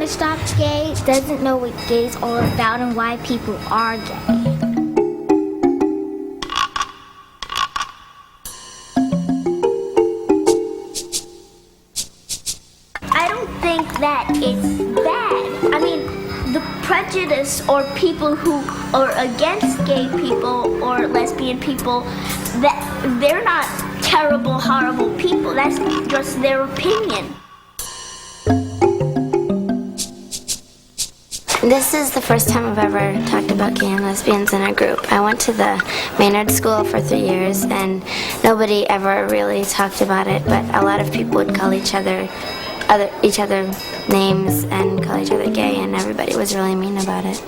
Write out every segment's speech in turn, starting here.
stops gay doesn't know what gay's all about and why people are gay. I don't think that it's bad. I mean, the prejudice or people who are against gay people or lesbian people, that they're not terrible, horrible people. That's just their opinion. This is the first time I've ever talked about gay and lesbians in a group. I went to the Maynard School for 3 years, and nobody ever really talked about it, but a lot of people would call each other names and call each other gay, and everybody was really mean about it.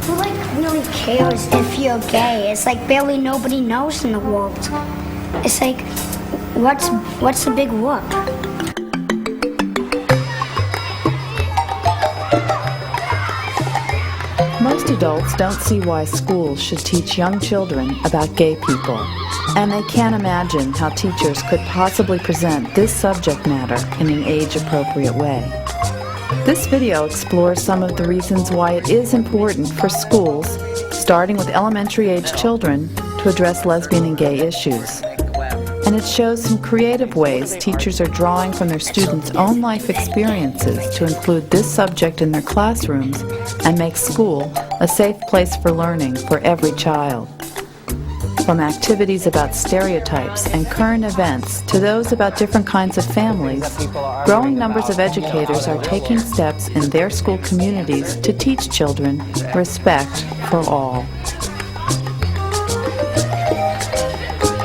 Who really cares if you're gay? It's like barely nobody knows in the world. It's like, what's the big whoop? Most adults don't see why schools should teach young children about gay people, and they can't imagine how teachers could possibly present this subject matter in an age-appropriate way. This video explores some of the reasons why it is important for schools, starting with elementary-age children, to address lesbian and gay issues. And it shows some creative ways teachers are drawing from their students' own life experiences to include this subject in their classrooms and make school a safe place for learning for every child. From activities about stereotypes and current events to those about different kinds of families, growing numbers of educators are taking steps in their school communities to teach children respect for all.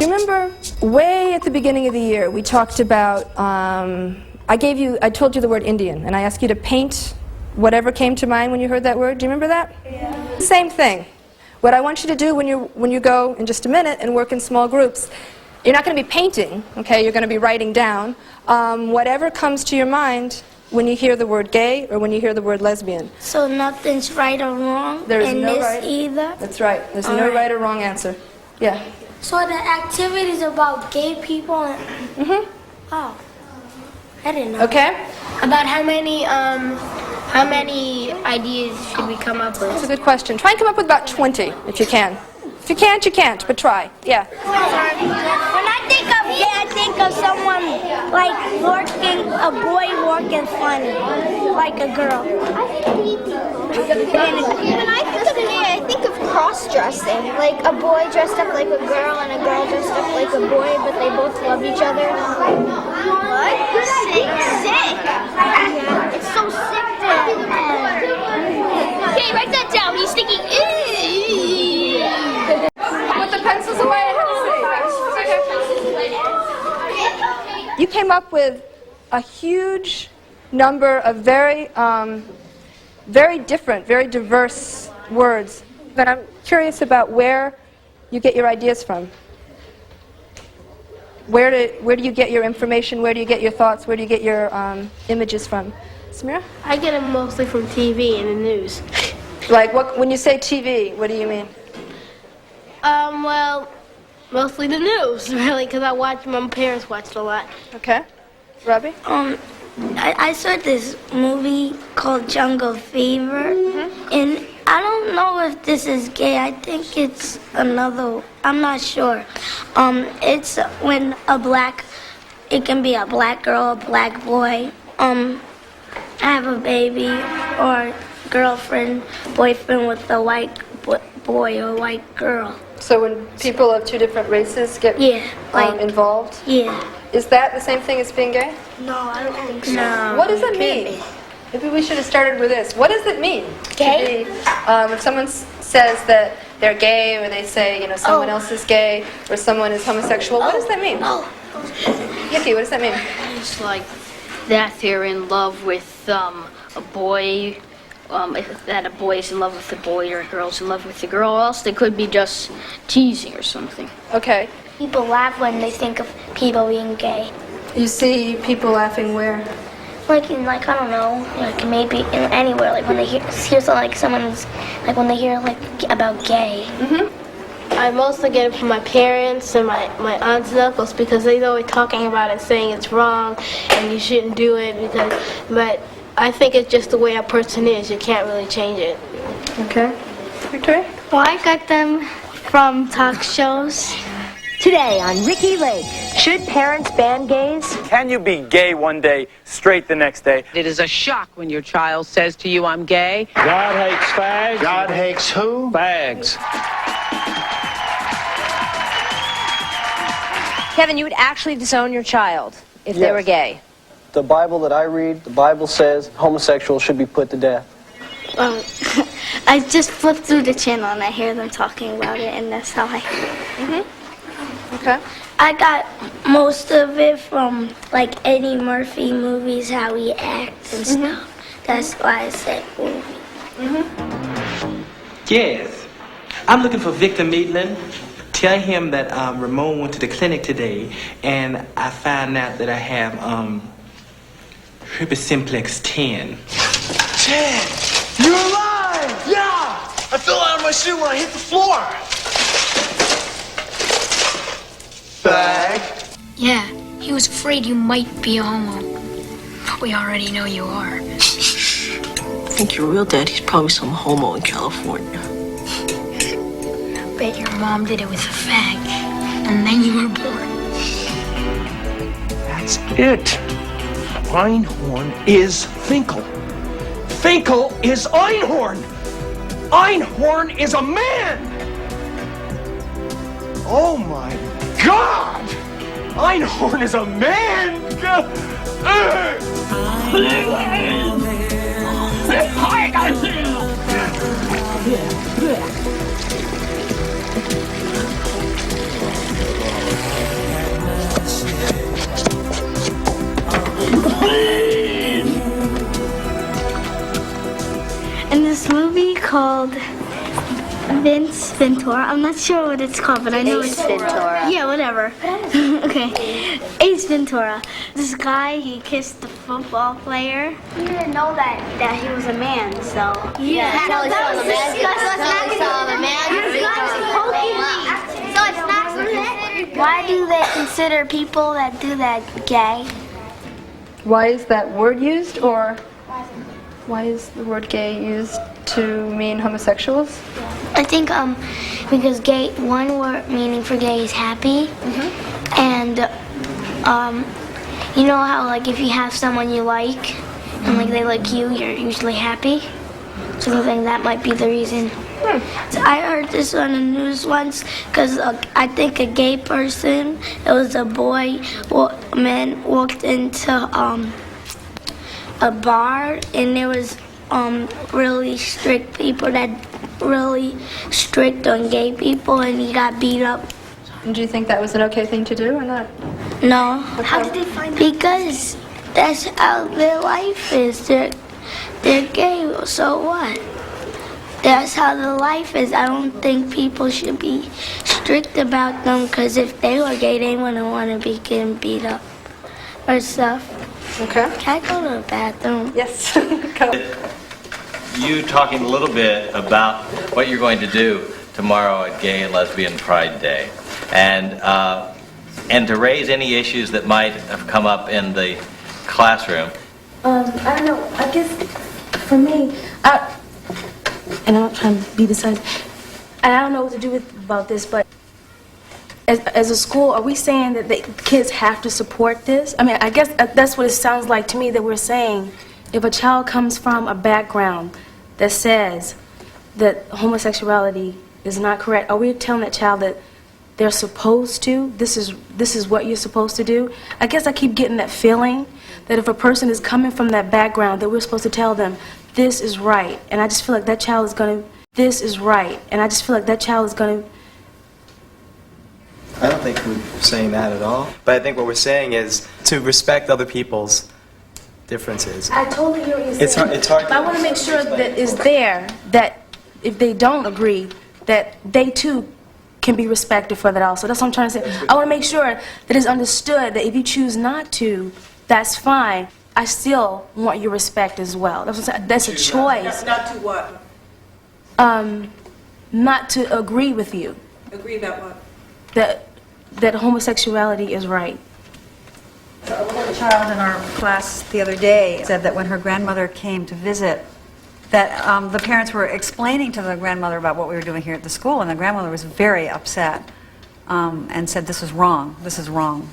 Remember, way at the beginning of the year, we talked about, I told you the word Indian, and I asked you to paint whatever came to mind when you heard that word. Do you remember that? Yeah. Same thing. What I want you to do when you go in just a minute and work in small groups, you're not going to be painting, okay? You're going to be writing down whatever comes to your mind when you hear the word gay or when you hear the word lesbian. So nothing's right or wrong There is in no this right either? That's right. There's no right or wrong answer. Yeah. So the activities about gay people and... Mm-hmm. Oh. I didn't know. Okay? About how many ideas should we come up with? That's a good question. Try and come up with about 20 if you can. If you can't, you can't, but try. Yeah. When I think of gay, I think of someone like a boy working funny, like a girl. When I think of gay, I think of cross-dressing. Like a boy dressed up like a girl and a girl dressed up like a boy, but they both love each other. What? Sick. It's so sick to Okay, write that down. He's thinking, Put the pencils away. You came up with a huge number of very different, very diverse words. But I'm curious about where you get your ideas from. Where do you get your information? Where do you get your thoughts? Where do you get your images from? Samira? I get them mostly from TV and the news. Like, when you say TV, what do you mean? Well, mostly the news, really, because my parents watched a lot. Okay. Robbie? I saw this movie called Jungle Fever, and I don't know if this is gay. I think it's another, I'm not sure. It's when it can be a black girl, a black boy, have a baby or girlfriend, boyfriend with a white boy or white girl. So when people of two different races get involved? Yeah. Is that the same thing as being gay? No, I don't think so. No. What does it mean? Maybe we should have started with this. What does it mean? Gay? If someone says that they're gay, or they say, someone else is gay, or someone is homosexual, what does that mean? Nikki, what does that mean? It's like that they're in love with a boy, that a boy is in love with a boy or a girl's in love with a girl, or else they could be just teasing or something. Okay. People laugh when they think of people being gay. You see people laughing where? I don't know, maybe anywhere, like when they hear something like someone's, like when they hear about gay. I mostly get it from my parents and my aunts and uncles because they're always talking about it, saying it's wrong and you shouldn't do it. But I think it's just the way a person is. You can't really change it. Okay. Victoria? Well, I got them from talk shows. Today on Ricky Lake, should parents ban gays? Can you be gay one day, straight the next day? It is a shock when your child says to you, I'm gay. God hates fags. God hates who? Fags. Kevin, you would actually disown your child if they were gay? The Bible that I read, the Bible says homosexuals should be put to death. I just flip through the channel and I hear them talking about it, and that's how I. Okay. I got most of it from like Eddie Murphy movies, how he acts and stuff. That's why I said movie. Yes. I'm looking for Victor Maitland. Tell him that Ramon went to the clinic today and I found out that I have herpes simplex 10. 10! You're alive! Yeah! I fell out of my shoe when I hit the floor. Fag. Yeah, he was afraid you might be a homo. We already know you are. I think your real daddy's probably some homo in California. I bet your mom did it with a fag, and then you were born. That's it. Einhorn is Finkel. Finkel is Einhorn. Einhorn is a man. Oh my God! Einhorn is a man. In this movie called Vince Ventura, I'm not sure what it's called, but I know it's Ventura. Yeah, whatever. Okay, Ace Ventura. This guy, he kissed the football player. He didn't know that he was a man, so Yeah, until he saw the man. So it's not considered. why do they consider people that do that gay? Why is that word used, or why is the word gay used to mean homosexuals? I think because gay, one word meaning for gay is happy, and you know how like if you have someone you like and like they like you, you're usually happy. So I think that might be the reason. So I heard this on the news once because I think a gay person, it was a boy, man walked into a bar and there was really strict people that really strict on gay people, and he got beat up. And do you think that was an okay thing to do or not? No. How did they find out? Because that's how their life is. They're gay, so what? That's how the life is. I don't think people should be strict about them, because if they were gay, they wouldn't want to be getting beat up or stuff. Okay. Can I go to the bathroom? Yes. Go. You talking a little bit about what you're going to do tomorrow at Gay and Lesbian Pride Day, and to raise any issues that might have come up in the classroom. I don't know. I guess for me, and I'm not trying to be decisive, and I don't know what to do about this, but as a school, are we saying that the kids have to support this? I mean, I guess that's what it sounds like to me, that we're saying if a child comes from a background that says that homosexuality is not correct, are we telling that child that they're supposed to, this is what you're supposed to do? I guess I keep getting that feeling that if a person is coming from that background, that we're supposed to tell them, this is right. And I just feel like that child is going to, this is right. And I just feel like that child is going to. I don't think we're saying that at all. But I think what we're saying is to respect other people's differences. I totally hear what you're saying. It's hard. But I want to make sure that it's there, that if they don't agree, that they too can be respected for that also. That's what I'm trying to say. I want to make sure that it's understood that if you choose not to, that's fine. I still want your respect as well. That's what I'm saying. That's a choice. Not to what? Not to agree with you. Agree about what? That homosexuality is right. A little child in our class the other day said that when her grandmother came to visit, that the parents were explaining to the grandmother about what we were doing here at the school, and the grandmother was very upset and said, "This is wrong. This is wrong.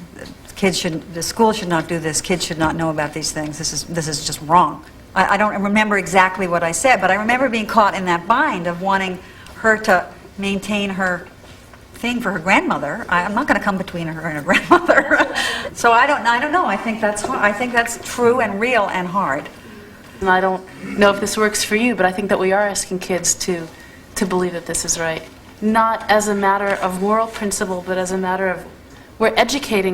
The school should not do this. Kids should not know about these things. This is just wrong." I don't remember exactly what I said, but I remember being caught in that bind of wanting her to maintain her thing for her grandmother. I'm not going to come between her and her grandmother. So I don't know. I think that's true and real and hard. And I don't know if this works for you, but I think that we are asking kids to believe that this is right. Not as a matter of moral principle, but as a matter of we're educating them.